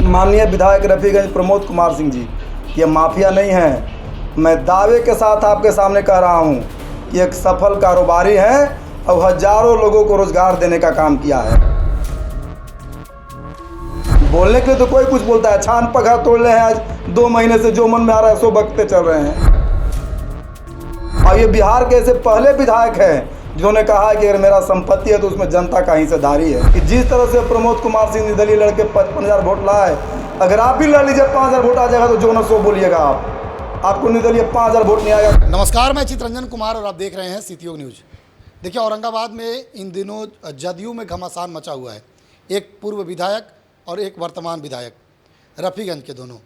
माननीय विधायक रफीगंज प्रमोद कुमार सिंह जी, ये माफिया नहीं हैं। मैं दावे के साथ आपके सामने कह रहा हूँ कि एक सफल कारोबारी हैं और हजारों लोगों को रोजगार देने का काम किया है। बोलने के लिए तो कोई कुछ बोलता है, छान पगहा तोड़ रहे हैं। आज 2 महीने से जो मन में आ रहा है सो बकते चल रहे हैं। और ये बिहार के ऐसे पहले विधायक हैं जिन्होंने कहा है कि अगर मेरा संपत्ति है तो उसमें जनता का हिस्सेदारी है। कि जिस तरह से प्रमोद कुमार सिंह निर्दलीय लड़के 55,000 वोट लाए, अगर आप भी लड़ लीजिए 5,000 वोट आ जाएगा तो जो न सो बोलिएगा आपको निर्दलीय 5,000 वोट नहीं आएगा। नमस्कार, मैं चित्रंजन कुमार और आप देख रहे हैं सीटीओ न्यूज। देखिए, औरंगाबाद में इन दिनों जदयू में घमासान मचा हुआ है। एक पूर्व विधायक और एक वर्तमान विधायक रफीगंज के दोनों।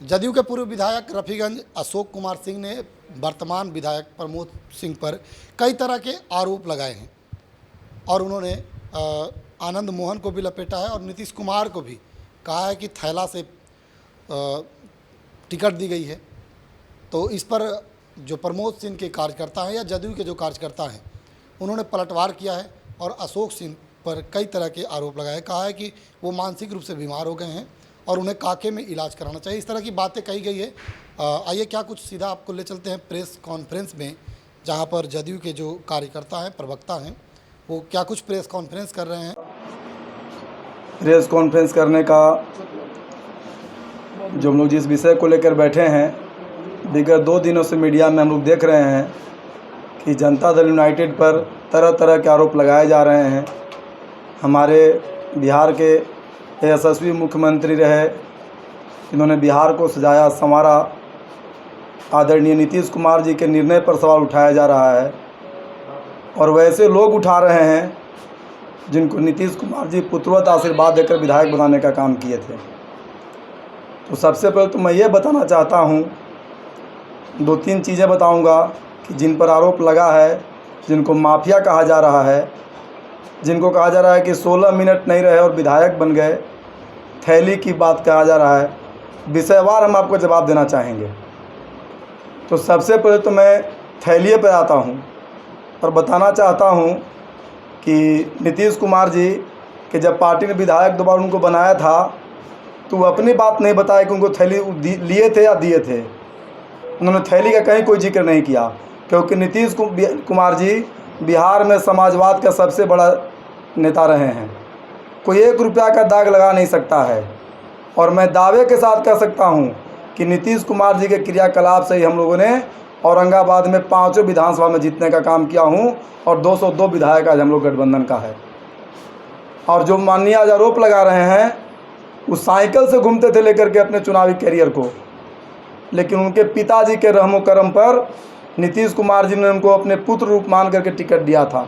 जदयू के पूर्व विधायक रफीगंज अशोक कुमार सिंह ने वर्तमान विधायक प्रमोद सिंह पर कई तरह के आरोप लगाए हैं और उन्होंने आनंद मोहन को भी लपेटा है और नीतीश कुमार को भी कहा है कि थैला से टिकट दी गई है। तो इस पर जो प्रमोद सिंह के कार्यकर्ता हैं या जदयू के जो कार्यकर्ता हैं उन्होंने पलटवार किया है और अशोक सिंह पर कई तरह के आरोप लगाए। कहा है कि वो मानसिक रूप से बीमार हो गए हैं और उन्हें काके में इलाज कराना चाहिए। इस तरह की बातें कही गई है। आइए क्या कुछ सीधा आपको ले चलते हैं प्रेस कॉन्फ्रेंस में, जहां पर जदयू के जो कार्यकर्ता हैं, प्रवक्ता हैं, वो क्या कुछ प्रेस कॉन्फ्रेंस कर रहे हैं। प्रेस कॉन्फ्रेंस करने का जो हम लोग जिस विषय को लेकर बैठे हैं, विगत 2 दिनों से मीडिया में हम लोग देख रहे हैं कि जनता दल यूनाइटेड पर तरह तरह के आरोप लगाए जा रहे हैं। हमारे बिहार के यशस्वी मुख्यमंत्री रहे, इन्होंने बिहार को सजाया संवारा, आदरणीय नीतीश कुमार जी के निर्णय पर सवाल उठाया जा रहा है और वैसे लोग उठा रहे हैं जिनको नीतीश कुमार जी पुत्रवत आशीर्वाद देकर विधायक बनाने का काम किए थे। तो सबसे पहले तो मैं ये बताना चाहता हूँ, 2-3 चीज़ें बताऊँगा कि जिन पर आरोप लगा है, जिनको माफिया कहा जा रहा है, जिनको कहा जा रहा है कि 16 मिनट नहीं रहे और विधायक बन गए, थैली की बात कहा जा रहा है, विषयवार हम आपको जवाब देना चाहेंगे। तो सबसे पहले तो मैं थैलिए पर आता हूँ और बताना चाहता हूँ कि नीतीश कुमार जी के जब पार्टी ने विधायक दोबारा उनको बनाया था तो वो अपनी बात नहीं बताया कि उनको थैली लिए थे या दिए थे। उन्होंने थैली का कहीं कोई जिक्र नहीं किया, क्योंकि नीतीश कुमार जी बिहार में समाजवाद का सबसे बड़ा नेता रहे हैं। कोई 1 रुपया का दाग लगा नहीं सकता है। और मैं दावे के साथ कह सकता हूं कि नीतीश कुमार जी के क्रियाकलाप से ही हम लोगों ने औरंगाबाद में 5 विधानसभा में जीतने का काम किया हूं और 202 विधायक आज हम लोग गठबंधन का है। और जो माननीय आज आरोप लगा रहे हैं, वो साइकिल से घूमते थे लेकर के अपने चुनावी कैरियर को, लेकिन उनके पिताजी के रहमो करम पर नीतीश कुमार जी ने उनको अपने पुत्र रूप मान करके टिकट दिया था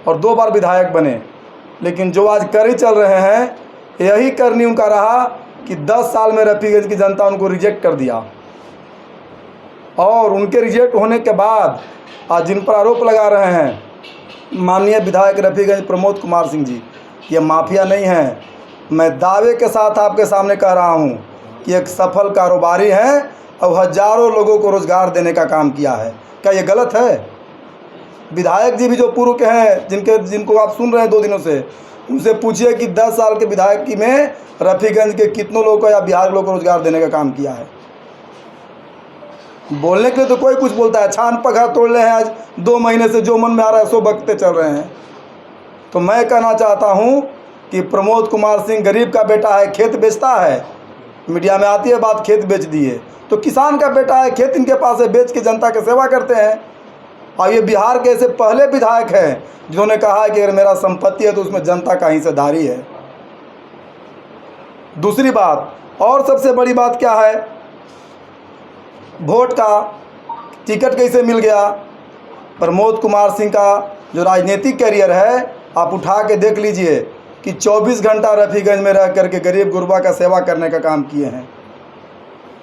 और 2 बार विधायक बने। लेकिन जो आज कर चल रहे हैं, यही करनी उनका रहा कि 10 साल में रफीगंज की जनता उनको रिजेक्ट कर दिया। और उनके रिजेक्ट होने के बाद आज जिन पर आरोप लगा रहे हैं, माननीय विधायक रफीगंज प्रमोद कुमार सिंह जी, ये माफिया नहीं हैं। मैं दावे के साथ आपके सामने कह रहा हूँ कि एक सफल कारोबारी हैं और हजारों लोगों को रोजगार देने का काम किया है। क्या ये गलत है? विधायक जी भी जो पूर्व के हैं, जिनको आप सुन रहे हैं 2 दिनों से, उनसे पूछिए कि 10 साल के विधायक की में रफीगंज के कितनों लोगों को या बिहार के लोगों को रोजगार देने का काम किया है। बोलने के लिए तो कोई कुछ बोलता है, छान पगहा तोड़ रहे हैं। आज 2 महीने से जो मन में आ रहा है सो बकते चल रहे हैं। तो मैं कहना चाहता हूँ कि प्रमोद कुमार सिंह गरीब का बेटा है, खेत बेचता है। मीडिया में आती है बात, खेत बेच दिए, तो किसान का बेटा है, खेत इनके पास है, बेच के जनता की सेवा करते हैं। और ये बिहार के ऐसे पहले विधायक हैं जिन्होंने कहा है कि अगर मेरा संपत्ति है तो उसमें जनता का हिस्सेदारी है। दूसरी बात, और सबसे बड़ी बात क्या है, वोट का टिकट कैसे मिल गया। प्रमोद कुमार सिंह का जो राजनीतिक कैरियर है, आप उठा के देख लीजिए कि 24 घंटा रफीगंज में रह करके गरीब गुरबा का सेवा करने का काम किए हैं।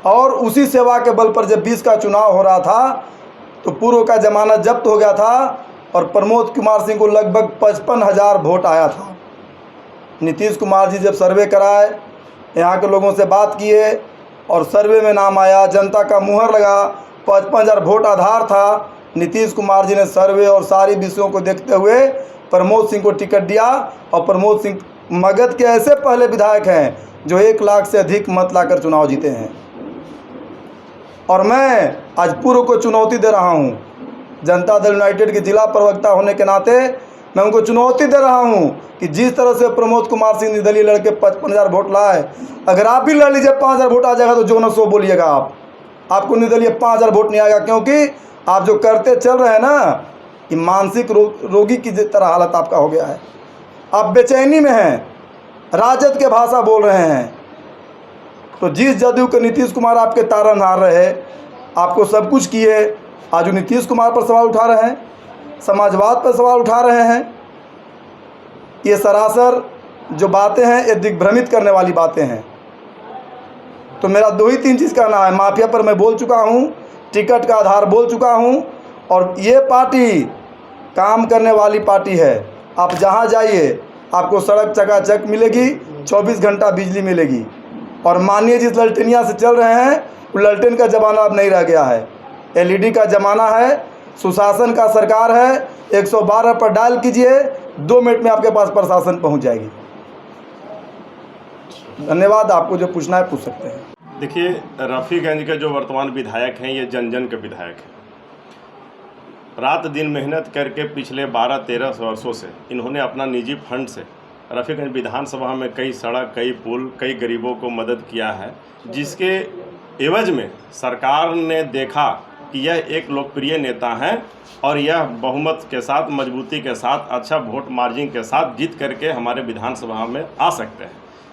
और उसी सेवा के बल पर जब 20 का चुनाव हो रहा था तो पूर्व का जमानत जब्त हो गया था और प्रमोद कुमार सिंह को लगभग 55,000 वोट आया था। नीतीश कुमार जी जब सर्वे कराए, यहाँ के लोगों से बात किए और सर्वे में नाम आया, जनता का मुहर लगा, 55,000 वोट आधार था। नीतीश कुमार जी ने सर्वे और सारी विषयों को देखते हुए प्रमोद सिंह को टिकट दिया। और प्रमोद सिंह मगध के ऐसे पहले विधायक हैं जो 1 लाख से अधिक मत लाकर चुनाव जीते हैं। और मैं आज पूर्व को चुनौती दे रहा हूं, जनता दल यूनाइटेड के जिला प्रवक्ता होने के नाते मैं उनको चुनौती दे रहा हूं कि जिस तरह से प्रमोद कुमार सिंह निर्दलीय लड़के 55,000 वोट लाए, अगर आप भी लड़ लीजिए 5,000 वोट आ जाएगा तो जो न सो बोलिएगा आपको निर्दलीय 5,000 वोट नहीं आएगा, क्योंकि आप जो करते चल रहे हैं ना, कि मानसिक रोगी की तरह हालत आपका हो गया है। आप बेचैनी में हैं, राजद के भाषा बोल रहे हैं। तो जिस जदयू के नीतीश कुमार आपके तारनहार रहे, आपको सब कुछ किए, आज वो नीतीश कुमार पर सवाल उठा रहे हैं, समाजवाद पर सवाल उठा रहे हैं। ये सरासर जो बातें हैं ये दिग्भ्रमित करने वाली बातें हैं। तो मेरा 2 ही 3 चीज़ कहना है। माफिया पर मैं बोल चुका हूँ, टिकट का आधार बोल चुका हूँ, और ये पार्टी काम करने वाली पार्टी है। आप जहाँ जाइए आपको सड़क चकाचक मिलेगी, 24 घंटा बिजली मिलेगी। और मानिए जिस ललटेनिया से चल रहे हैं वो ललटेन का ज़माना अब नहीं रह गया है, LED का ज़माना है, सुशासन का सरकार है। 112 पर डायल कीजिए, 2 मिनट में आपके पास प्रशासन पहुंच जाएगी। धन्यवाद। आपको जो पूछना है पूछ सकते हैं। देखिए, रफ़ीगंज के जो वर्तमान विधायक हैं ये जन जन के विधायक हैं। रात दिन मेहनत करके पिछले 12-13 वर्षों से इन्होंने अपना निजी फंड से रफ़ीगंज विधानसभा में कई सड़क, कई पुल, कई गरीबों को मदद किया है, जिसके एवज में सरकार ने देखा कि यह एक लोकप्रिय नेता हैं और यह बहुमत के साथ, मजबूती के साथ, अच्छा वोट मार्जिन के साथ जीत करके हमारे विधानसभा में आ सकते हैं।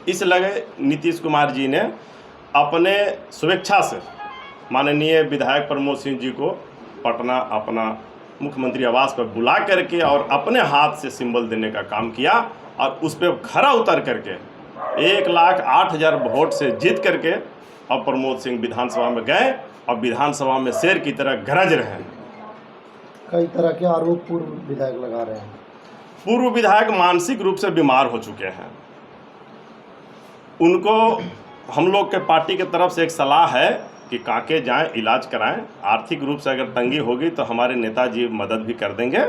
इस लगे नीतीश कुमार जी ने अपने स्वेच्छा से माननीय विधायक प्रमोद सिंह जी को पटना अपना मुख्यमंत्री आवास पर बुला करके और अपने हाथ से सिंबल देने का काम किया, और उस पर खरा उतर करके 1,08,000 वोट से जीत करके अब प्रमोद सिंह विधानसभा में गए और विधानसभा में शेर की तरह गरज रहे हैं। कई तरह के आरोप पूर्व विधायक लगा रहे हैं। पूर्व विधायक मानसिक रूप से बीमार हो चुके हैं। उनको हम लोग के पार्टी की तरफ से एक सलाह है कि कांके जाएं, इलाज कराएं। आर्थिक रूप से अगर तंगी होगी तो हमारे नेताजी मदद भी कर देंगे,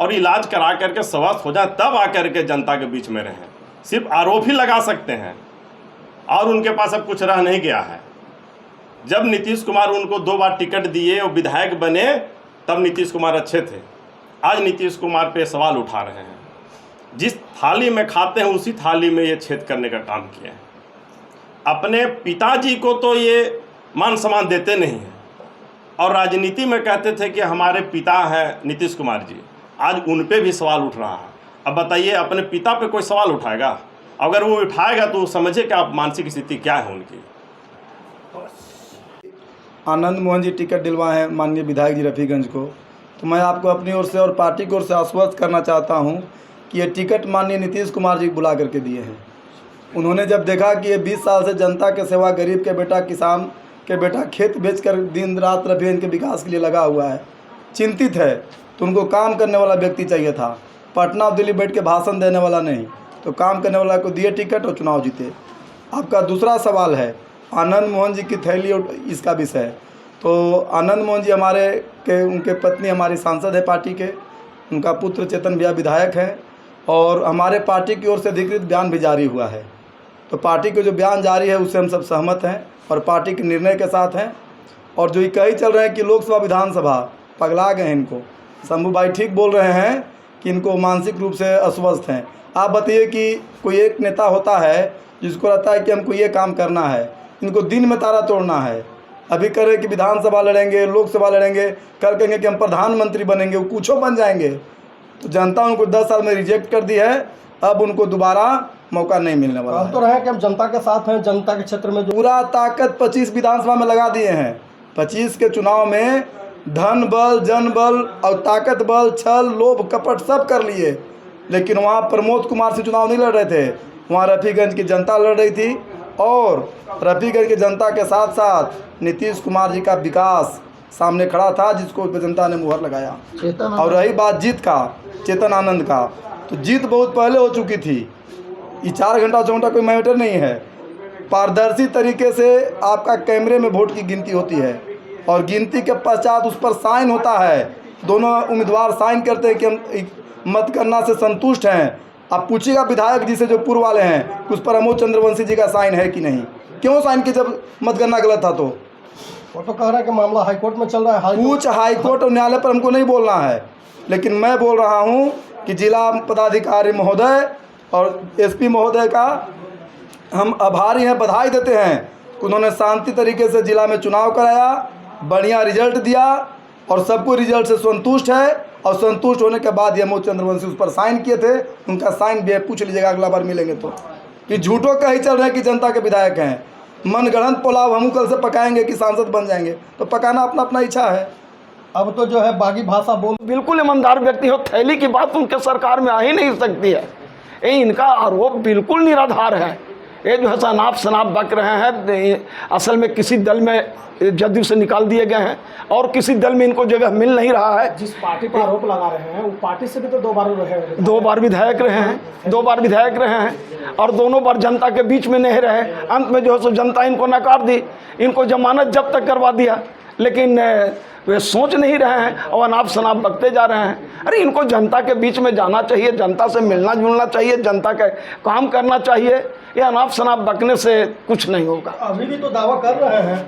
और इलाज करा करके स्वस्थ हो जाए तब आकर के जनता के बीच में रहें। सिर्फ आरोप ही लगा सकते हैं, और उनके पास अब कुछ रह नहीं गया है। जब नीतीश कुमार उनको 2 बार टिकट दिए और विधायक बने तब नीतीश कुमार अच्छे थे। आज नीतीश कुमार पे सवाल उठा रहे हैं। जिस थाली में खाते हैं उसी थाली में ये छेद करने का काम किया है। अपने पिताजी को तो ये मान सम्मान देते नहीं हैं, और राजनीति में कहते थे कि हमारे पिता हैं नीतीश कुमार जी। आज उन पे भी सवाल उठ रहा है। अब बताइए, अपने पिता पे कोई सवाल उठाएगा? अगर वो उठाएगा तो समझे कि आप मानसिक स्थिति क्या है उनकी। आनंद मोहन जी टिकट दिलवाए हैं माननीय विधायक जी रफ़ीगंज को, तो मैं आपको अपनी ओर से और पार्टी की ओर से आश्वस्त करना चाहता हूं कि ये टिकट माननीय नीतीश कुमार जी बुला करके दिए हैं। उन्होंने जब देखा कि ये 20 साल से जनता के सेवा, गरीब के बेटा, किसान के बेटा खेत बेचकर दिन रात रफ़ीगंज के विकास के लिए लगा हुआ है, चिंतित है, तो उनको काम करने वाला व्यक्ति चाहिए था। पटना और दिल्ली बैठ के भाषण देने वाला नहीं, तो काम करने वाला को दिए टिकट और चुनाव जीते। आपका दूसरा सवाल है आनंद मोहन जी की थैली और इसका विषय। तो आनंद मोहन जी उनके पत्नी हमारी सांसद है पार्टी के, उनका पुत्र चेतन भैया विधायक हैं, और हमारे पार्टी की ओर से अधिकृत बयान भी जारी हुआ है। तो पार्टी के जो बयान जारी है उससे हम सब सहमत हैं और पार्टी के निर्णय के साथ हैं। और जो ये कही चल रहे हैं कि लोकसभा विधानसभा, पगला गए हैं इनको। शंभू भाई ठीक बोल रहे हैं कि इनको मानसिक रूप से अस्वस्थ हैं। आप बताइए कि कोई एक नेता होता है जिसको रहता है कि हमको ये काम करना है, इनको दिन में तारा तोड़ना है। अभी कह रहे कि विधानसभा लड़ेंगे, लोकसभा लड़ेंगे, कल कहेंगे कि हम प्रधानमंत्री बनेंगे, वो कुछ बन जाएंगे। तो जनता उनको 10 साल में रिजेक्ट कर दी है, अब उनको दोबारा मौका नहीं मिलने वाला है। तो रहे कि हम जनता के साथ हैं, जनता के क्षेत्र में पूरा ताकत 25 विधानसभा में लगा दिए हैं। 25 के चुनाव में धन बल, जन बल और ताकत बल, छल, लोभ, कपट सब कर लिए, लेकिन वहाँ प्रमोद कुमार से चुनाव नहीं लड़ रहे थे, वहाँ रफ़ीगंज की जनता लड़ रही थी। और रफ़ीगंज की जनता के साथ साथ नीतीश कुमार जी का विकास सामने खड़ा था, जिसको जनता ने मुहर लगाया। और रही बात जीत का, चेतन आनंद का, तो जीत बहुत पहले हो चुकी थी। ये 4 घंटा 6 घंटा कोई मैटर नहीं है। पारदर्शी तरीके से आपका कैमरे में वोट की गिनती होती है, और गिनती के पश्चात उस पर साइन होता है। दोनों उम्मीदवार साइन करते हैं कि हम मत करना से संतुष्ट हैं, आप पूछिएगा विधायक जी से जो पूर्व वाले हैं, उस पर प्रमोद चंद्रवंशी जी का साइन है कि नहीं, क्यों साइन किए जब मतगणना गलत था? तो वो तो कह रहा है कि मामला हाईकोर्ट में चल रहा है। कुछ हाईकोर्ट और न्यायालय पर हमको नहीं बोलना है, लेकिन मैं बोल रहा हूँ कि जिला पदाधिकारी महोदय और एसपी महोदय का हम आभारी हैं, बधाई देते हैं। उन्होंने शांति तरीके से जिला में चुनाव कराया, बढ़िया रिजल्ट दिया और सबको रिजल्ट से संतुष्ट है। और संतुष्ट होने के बाद प्रमोद चंद्रवंशी उस पर साइन किए थे, उनका साइन भी है, पूछ लीजिएगा अगला बार मिलेंगे तो। कि झूठों का ही चल रहे हैं कि जनता के विधायक हैं। मनगढ़ंत पुलाव हम कल से पकाएंगे कि सांसद बन जाएंगे, तो पकाना अपना अपना इच्छा है। अब तो जो है बागी भाषा बोल, बिल्कुल ईमानदार व्यक्ति हो, थैली की बात उनके सरकार में आ ही नहीं सकती है। ये इनका आरोप बिल्कुल निराधार है। ये जो है अनाप शनाप बक रहे हैं, असल में किसी दल में जदयू से निकाल दिए गए हैं और किसी दल में इनको जगह मिल नहीं रहा है। जिस पार्टी पर आरोप लगा रहे हैं वो पार्टी से भी तो 2 बार रहे, 2 बार विधायक रहे हैं, 2 बार विधायक रहे हैं और दोनों बार जनता के बीच में नहीं रहे। अंत में जो है सो जनता इनको नकार दी, इनको जमानत जब्त तक करवा दिया, लेकिन वे सोच नहीं रहे हैं और अनाप शनाप बकते जा रहे हैं। अरे इनको जनता के बीच में जाना चाहिए, जनता से मिलना जुलना चाहिए, जनता का काम करना चाहिए। ये अनाप शनाप बकने से कुछ नहीं होगा। अभी भी तो दावा कर रहे हैं